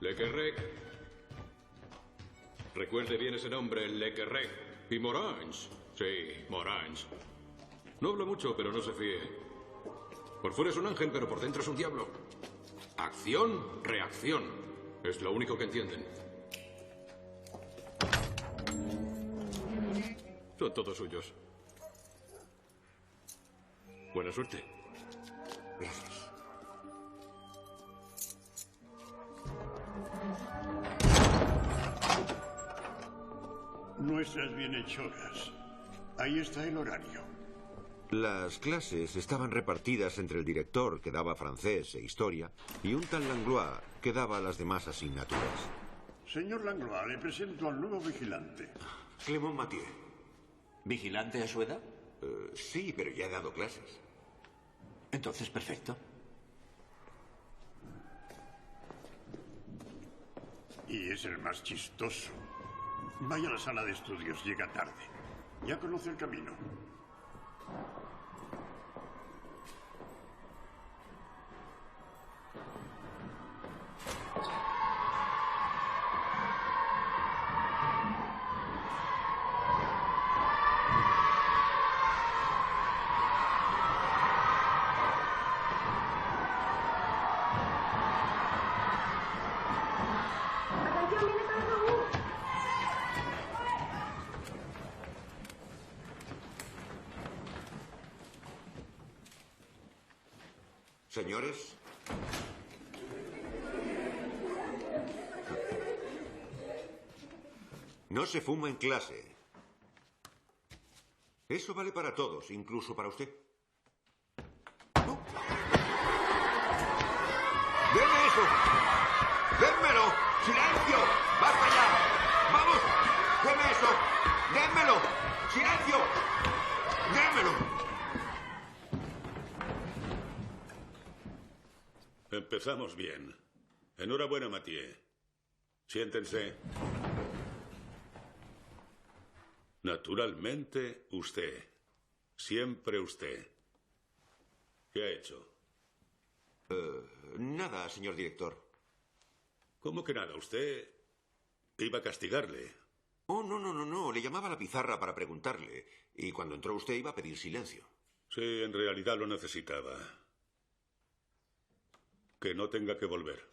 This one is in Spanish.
Le Querrec. Recuerde bien ese nombre, Le Querrec. Y Morange. Sí, Morange. No habla mucho, pero no se fíe. Por fuera es un ángel, pero por dentro es un diablo. Acción, reacción. Es lo único que entienden. Son todos suyos. Buena suerte. Gracias. Nuestras bienhechoras. Ahí está el horario. Las clases estaban repartidas entre el director, que daba francés e historia, y un tal Langlois, que daba las demás asignaturas. Señor Langlois, le presento al nuevo vigilante. Clément Mathieu. ¿Vigilante a su edad? Sí, pero ya he dado clases. Entonces, perfecto. Y es el más chistoso. Vaya a la sala de estudios, llega tarde. Ya conoce el camino. Señores. No se fuma en clase. Eso vale para todos, incluso para usted. ¡No! ¡Denme eso! ¡Dénmelo! ¡Silencio! ¡Basta ya! ¡Vamos! ¡Denme eso! ¡Dénmelo! ¡Silencio! ¡Dénmelo! Empezamos bien. Enhorabuena, Mathieu. Siéntense. Naturalmente, usted. Siempre usted. ¿Qué ha hecho? Nada, señor director. ¿Cómo que nada? Usted iba a castigarle. Oh, no. Le llamaba a la pizarra para preguntarle. Y cuando entró usted iba a pedir silencio. Sí, en realidad lo necesitaba. Que no tenga que volver.